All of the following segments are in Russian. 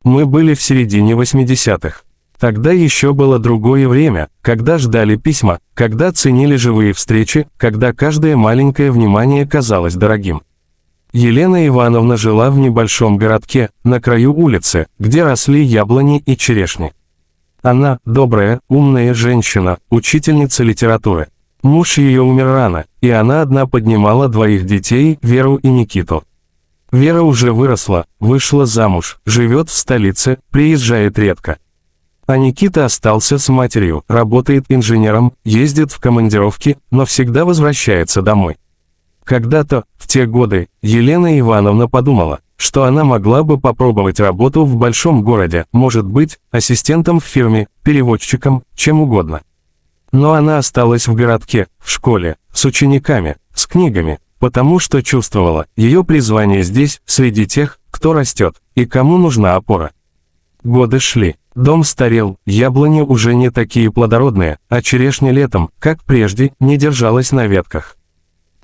Мы были в середине 80-х. Тогда еще было другое время, когда ждали письма, когда ценили живые встречи, когда каждое маленькое внимание казалось дорогим. Елена Ивановна жила в небольшом городке, на краю улицы, где росли яблони и черешни. Она – добрая, умная женщина, учительница литературы. Муж ее умер рано, и она одна поднимала двоих детей, Веру и Никиту. Вера уже выросла, вышла замуж, живет в столице, приезжает редко. А Никита остался с матерью, работает инженером, ездит в командировки, но всегда возвращается домой. Когда-то, в те годы, Елена Ивановна подумала, что она могла бы попробовать работу в большом городе, может быть, ассистентом в фирме, переводчиком, чем угодно. Но она осталась в городке, в школе, с учениками, с книгами, потому что чувствовала, ее призвание здесь, среди тех, кто растет, и кому нужна опора. Годы шли, дом старел, яблони уже не такие плодородные, а черешня летом, как прежде, не держалась на ветках.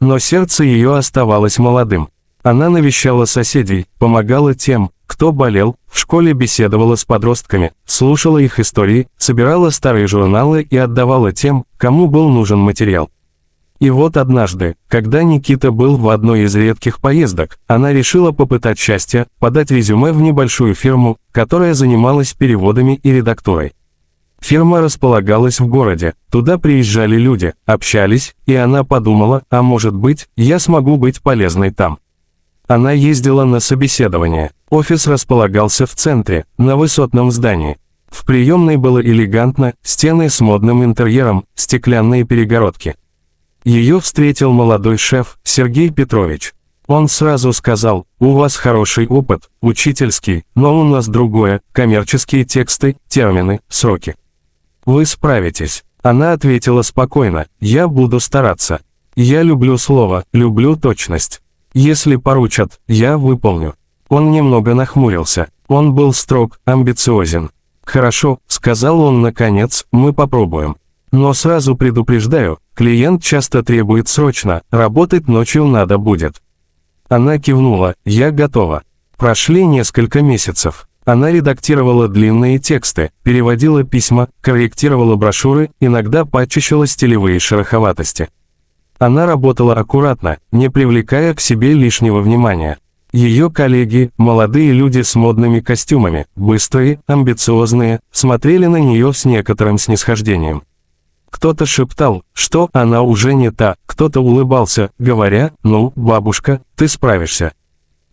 Но сердце ее оставалось молодым. Она навещала соседей, помогала тем, кто болел, в школе беседовала с подростками, слушала их истории, собирала старые журналы и отдавала тем, кому был нужен материал. И вот однажды, когда Никита был в одной из редких поездок, она решила попытать счастье, подать резюме в небольшую фирму, которая занималась переводами и редактурой. Фирма располагалась в городе, туда приезжали люди, общались, и она подумала, а может быть, я смогу быть полезной там. Она ездила на собеседование. Офис располагался в центре, на высотном здании. В приемной было элегантно, стены с модным интерьером, стеклянные перегородки. Ее встретил молодой шеф, Сергей Петрович. Он сразу сказал: «У вас хороший опыт, учительский, но у нас другое, коммерческие тексты, термины, сроки. Вы справитесь». Она ответила спокойно: «Я буду стараться. Я люблю слово, люблю точность. Если поручат, я выполню». Он немного нахмурился. Он был строг, амбициозен. «Хорошо», — сказал он наконец, — «мы попробуем. Но сразу предупреждаю, клиент часто требует срочно, работать ночью надо будет». Она кивнула: «Я готова». Прошли несколько месяцев. Она редактировала длинные тексты, переводила письма, корректировала брошюры, иногда подчищала стилевые шероховатости. Она работала аккуратно, не привлекая к себе лишнего внимания. Ее коллеги, молодые люди с модными костюмами, быстрые, амбициозные, смотрели на нее с некоторым снисхождением. Кто-то шептал, что она уже не та, кто-то улыбался, говоря: «Ну, бабушка, ты справишься».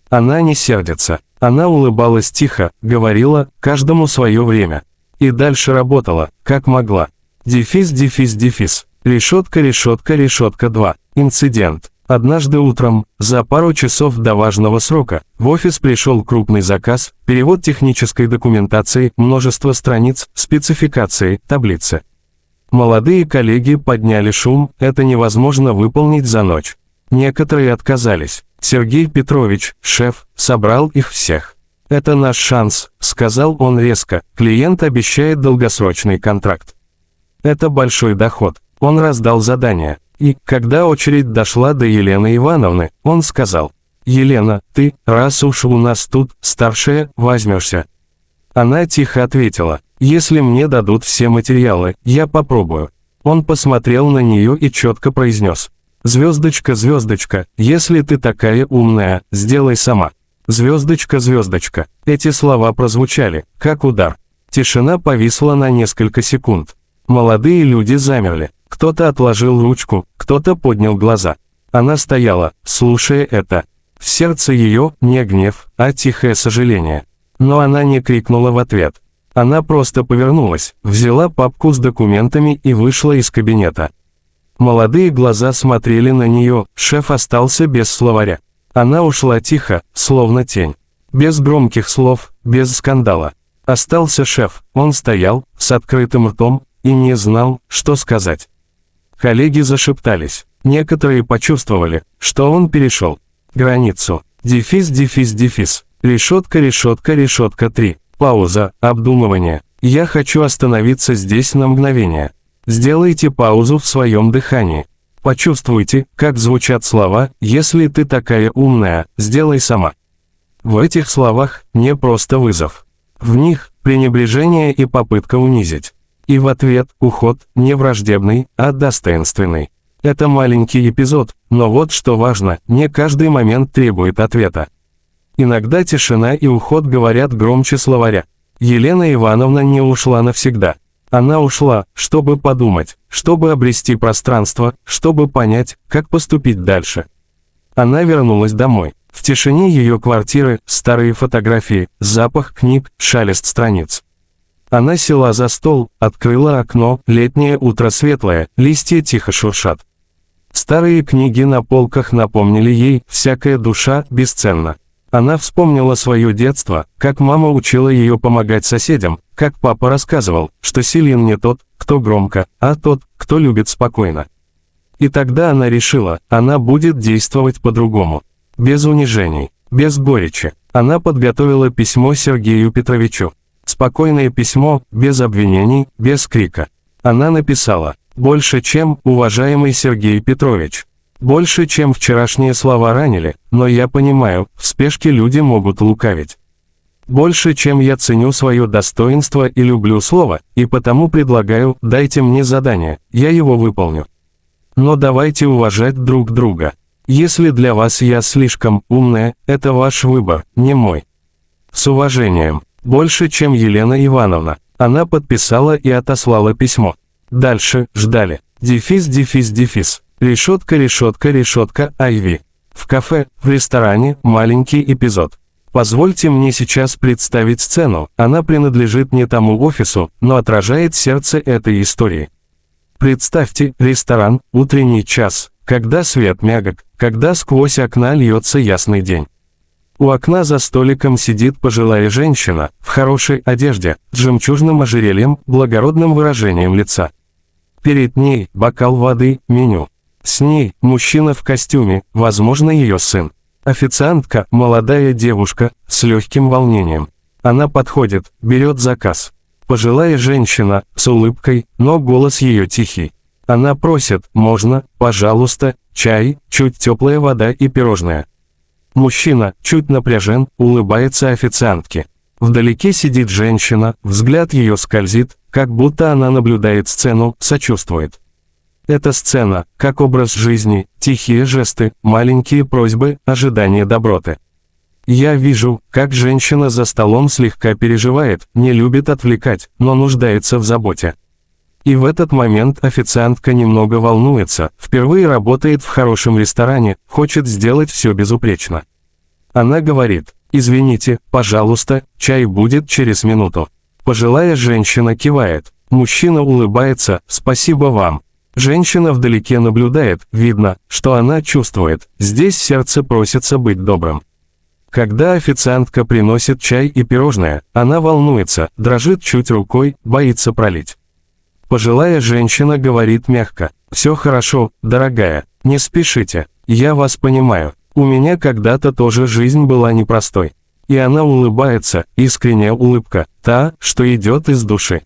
Она не сердится. Она улыбалась тихо, говорила: «Каждому свое время». И дальше работала, как могла. Дефис, дефис, дефис. Решетка, решетка, решетка 2. Инцидент. Однажды утром, за пару часов до важного срока, в офис пришел крупный заказ, перевод технической документации, множество страниц, спецификации, таблицы. Молодые коллеги подняли шум, это невозможно выполнить за ночь. Некоторые отказались. Сергей Петрович, шеф, собрал их всех. «Это наш шанс», — сказал он резко, — «клиент обещает долгосрочный контракт. Это большой доход». Он раздал задание. И, когда очередь дошла до Елены Ивановны, он сказал: «Елена, ты, раз уж у нас тут, старшая, возьмешься». Она тихо ответила: «Если мне дадут все материалы, я попробую». Он посмотрел на нее и четко произнес: «Звездочка, звездочка, если ты такая умная, сделай сама. Звездочка, звездочка». Эти слова прозвучали, как удар. Тишина повисла на несколько секунд. Молодые люди замерли. Кто-то отложил ручку, кто-то поднял глаза. Она стояла, слушая это. В сердце ее не гнев, а тихое сожаление. Но она не крикнула в ответ. Она просто повернулась, взяла папку с документами и вышла из кабинета. Молодые глаза смотрели на нее, шеф остался без словаря. Она ушла тихо, словно тень. Без громких слов, без скандала. Остался шеф, он стоял, с открытым ртом, и не знал, что сказать. Коллеги зашептались. Некоторые почувствовали, что он перешел границу. Дефис, дефис, дефис. Решетка, решетка, решетка 3. Пауза, обдумывание. Я хочу остановиться здесь на мгновение. Сделайте паузу в своем дыхании. Почувствуйте, как звучат слова: «Если ты такая умная, сделай сама». В этих словах не просто вызов. В них пренебрежение и попытка унизить. И в ответ уход не враждебный, а достоинственный. Это маленький эпизод, но вот что важно, не каждый момент требует ответа. Иногда тишина и уход говорят громче словаря. Елена Ивановна не ушла навсегда. Она ушла, чтобы подумать, чтобы обрести пространство, чтобы понять, как поступить дальше. Она вернулась домой. В тишине ее квартиры, старые фотографии, запах книг, шелест страниц. Она села за стол, открыла окно, летнее утро светлое, листья тихо шуршат. Старые книги на полках напомнили ей, всякая душа бесценна. Она вспомнила свое детство, как мама учила ее помогать соседям, как папа рассказывал, что силен не тот, кто громко, а тот, кто любит спокойно. И тогда она решила, она будет действовать по-другому. Без унижений, без горечи. Она подготовила письмо Сергею Петровичу. Спокойное письмо, без обвинений, без крика. Она написала: «Больше чем, уважаемый Сергей Петрович. Больше чем вчерашние слова ранили, но я понимаю, в спешке люди могут лукавить. Больше чем я ценю свое достоинство и люблю слово, и потому предлагаю, дайте мне задание, я его выполню. Но давайте уважать друг друга. Если для вас я слишком умная, это ваш выбор, не мой. С уважением. Больше чем Елена Ивановна». Она подписала и отослала письмо. Дальше ждали. Дефис, дефис, дефис. Решетка, решетка, решетка, Айви. В кафе, в ресторане, маленький эпизод. Позвольте мне сейчас представить сцену, она принадлежит не тому офису, но отражает сердце этой истории. Представьте, ресторан, утренний час, когда свет мягок, когда сквозь окна льется ясный день. У окна за столиком сидит пожилая женщина, в хорошей одежде, с жемчужным ожерельем, благородным выражением лица. Перед ней бокал воды, меню. С ней мужчина в костюме, возможно, ее сын. Официантка, молодая девушка, с легким волнением. Она подходит, берет заказ. Пожилая женщина, с улыбкой, но голос ее тихий. Она просит: «Можно, пожалуйста, чай, чуть теплая вода и пирожное». Мужчина, чуть напряжен, улыбается официантке. Вдалеке сидит женщина, взгляд ее скользит, как будто она наблюдает сцену, сочувствует. Эта сцена, как образ жизни, тихие жесты, маленькие просьбы, ожидание доброты. Я вижу, как женщина за столом слегка переживает, не любит отвлекать, но нуждается в заботе. И в этот момент официантка немного волнуется, впервые работает в хорошем ресторане, хочет сделать все безупречно. Она говорит: «Извините, пожалуйста, чай будет через минуту». Пожилая женщина кивает. Мужчина улыбается: «Спасибо вам». Женщина вдалеке наблюдает, видно, что она чувствует, здесь сердце просится быть добрым. Когда официантка приносит чай и пирожное, она волнуется, дрожит чуть рукой, боится пролить. Пожилая женщина говорит мягко: «Все хорошо, дорогая, не спешите, я вас понимаю, у меня когда-то тоже жизнь была непростой». И она улыбается, искренняя улыбка, та, что идет из души.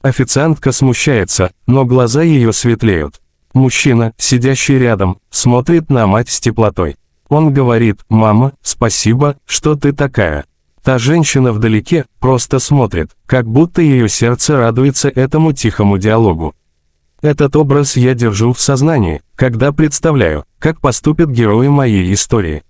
Официантка смущается, но глаза ее светлеют. Мужчина, сидящий рядом, смотрит на мать с теплотой. Он говорит: «Мама, спасибо, что ты такая». Та женщина вдалеке просто смотрит, как будто ее сердце радуется этому тихому диалогу. Этот образ я держу в сознании, когда представляю, как поступят герои моей истории.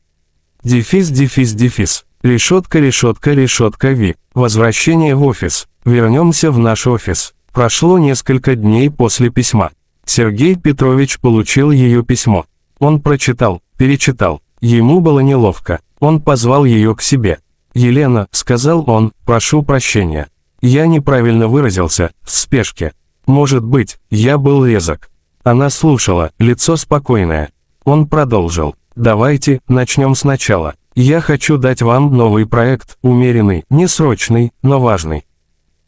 Дефис, дефис, дефис. Решетка, решетка, решетка, Ви. Возвращение в офис. Вернемся в наш офис. Прошло несколько дней после письма. Сергей Петрович получил ее письмо. Он прочитал, перечитал. Ему было неловко. Он позвал ее к себе. «Елена», — сказал он, — «прошу прощения. Я неправильно выразился, в спешке. Может быть, я был резок». Она слушала, лицо спокойное. Он продолжил: «Давайте, начнем сначала. Я хочу дать вам новый проект, умеренный, не срочный, но важный.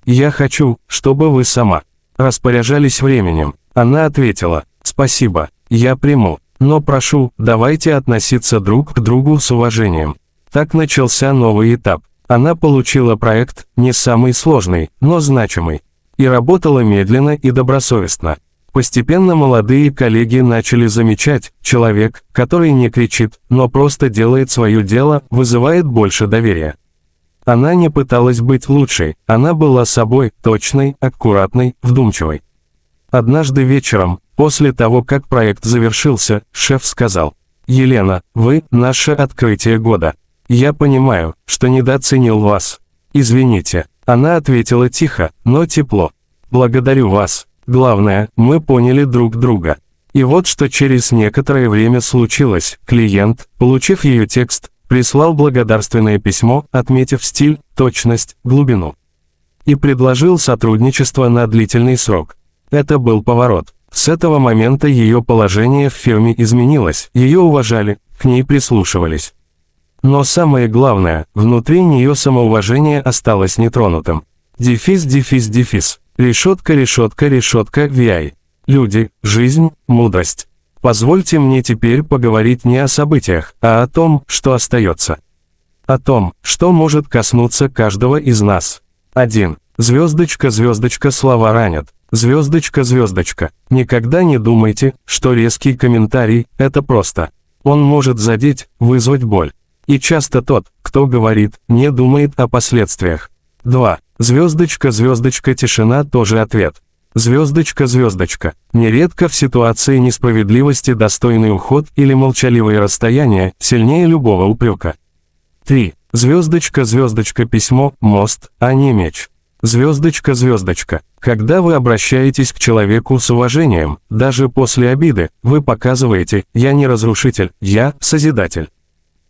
Я хочу, чтобы вы сама распоряжались временем». Она ответила: «Спасибо, я приму, но прошу, давайте относиться друг к другу с уважением». Так начался новый этап. Она получила проект, не самый сложный, но значимый. И работала медленно и добросовестно. Постепенно молодые коллеги начали замечать, человек, который не кричит, но просто делает свое дело, вызывает больше доверия. Она не пыталась быть лучшей, она была собой, точной, аккуратной, вдумчивой. Однажды вечером, после того, как проект завершился, шеф сказал: «Елена, вы – наше открытие года. Я понимаю, что недооценил вас. Извините». Она ответила тихо, но тепло: «Благодарю вас. Главное, мы поняли друг друга». И вот что через некоторое время случилось. Клиент, получив ее текст, прислал благодарственное письмо, отметив стиль, точность, глубину. И предложил сотрудничество на длительный срок. Это был поворот. С этого момента ее положение в фирме изменилось, ее уважали, к ней прислушивались. Но самое главное, внутри нее самоуважение осталось нетронутым. Дефис, дефис, дефис. Решетка, решетка, решетка, VI. Люди, жизнь, мудрость. Позвольте мне теперь поговорить не о событиях, а о том, что остается. О том, что может коснуться каждого из нас. 1. Звездочка, звездочка, слова ранят. Звездочка, звездочка. Никогда не думайте, что резкий комментарий – это просто. Он может задеть, вызвать боль. И часто тот, кто говорит, не думает о последствиях. 2. Звездочка, звездочка, тишина тоже ответ. Звездочка, звездочка. Нередко в ситуации несправедливости достойный уход или молчаливое расстояние сильнее любого упрека. 3. Звездочка, звездочка, письмо, мост, а не меч. Звездочка, звездочка. Когда вы обращаетесь к человеку с уважением, даже после обиды, вы показываете: «Я не разрушитель, я созидатель».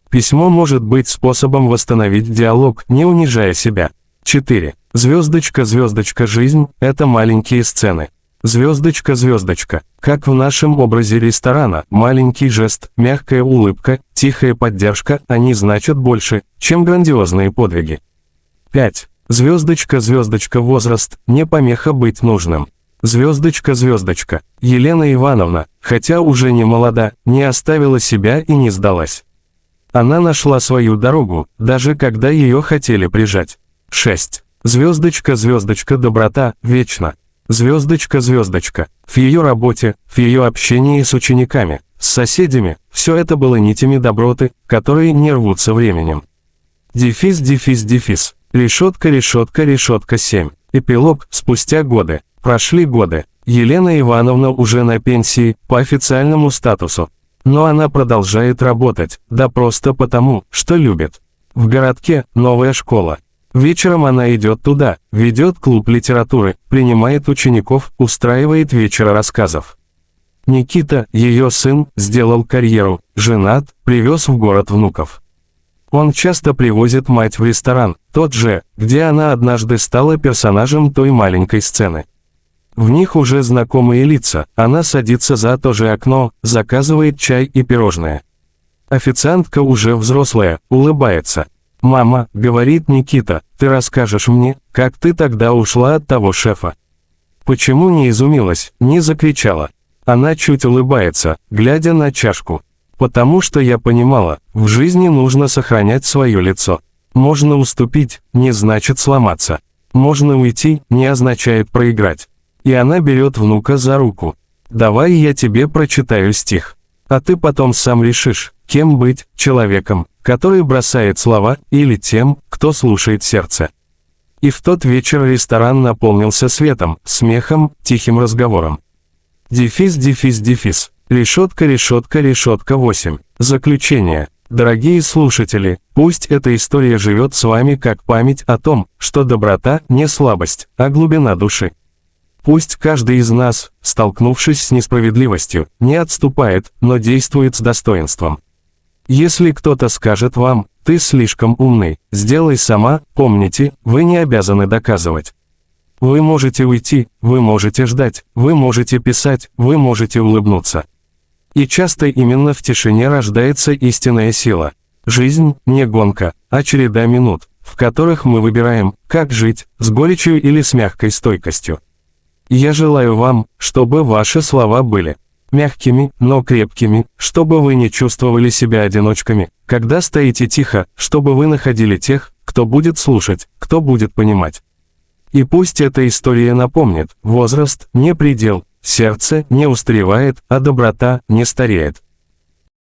Письмо может быть способом восстановить диалог, не унижая себя. 4. Звездочка, звездочка, жизнь – это маленькие сцены. Звездочка, звездочка. Как в нашем образе ресторана, маленький жест, мягкая улыбка, тихая поддержка, они значат больше, чем грандиозные подвиги. 5. Звездочка, звездочка, возраст – не помеха быть нужным. Звездочка, звездочка. Елена Ивановна, хотя уже не молода, не оставила себя и не сдалась. Она нашла свою дорогу, даже когда ее хотели прижать. 6. Звездочка, звездочка, доброта, вечно. Звездочка, звездочка. В ее работе, в ее общении с учениками, с соседями, все это было нитями доброты, которые не рвутся временем. Дефис, дефис, дефис. Решетка, решетка, решетка 7. Эпилог, спустя годы. Прошли годы. Елена Ивановна уже на пенсии, по официальному статусу. Но она продолжает работать, да просто потому, что любит. В городке новая школа. Вечером она идет туда, ведет клуб литературы, принимает учеников, устраивает вечера рассказов. Никита, ее сын, сделал карьеру, женат, привез в город внуков. Он часто привозит мать в ресторан, тот же, где она однажды стала персонажем той маленькой сцены. В них уже знакомые лица, она садится за то же окно, заказывает чай и пирожное. Официантка уже взрослая, улыбается. «Мама», — говорит Никита, — «ты расскажешь мне, как ты тогда ушла от того шефа?» Почему не изумилась, не закричала? Она чуть улыбается, глядя на чашку. Потому что я понимала, в жизни нужно сохранять свое лицо. Можно уступить, не значит сломаться. Можно уйти, не означает проиграть. И она берет внука за руку. «Давай я тебе прочитаю стих. А ты потом сам решишь, кем быть, человеком, который бросает слова, или тем, кто слушает сердце». И в тот вечер ресторан наполнился светом, смехом, тихим разговором. Дефис, дефис, дефис. Решетка, решетка, решетка 8. Заключение. Дорогие слушатели, пусть эта история живет с вами как память о том, что доброта не слабость, а глубина души. Пусть каждый из нас, столкнувшись с несправедливостью, не отступает, но действует с достоинством. Если кто-то скажет вам: «Ты слишком умный, сделай сама», помните, вы не обязаны доказывать. Вы можете уйти, вы можете ждать, вы можете писать, вы можете улыбнуться. И часто именно в тишине рождается истинная сила. Жизнь – не гонка, а череда минут, в которых мы выбираем, как жить, с горечью или с мягкой стойкостью. Я желаю вам, чтобы ваши слова были мягкими, но крепкими, чтобы вы не чувствовали себя одиночками, когда стоите тихо, чтобы вы находили тех, кто будет слушать, кто будет понимать. И пусть эта история напомнит: возраст – не предел, сердце не устаревает, а доброта не стареет.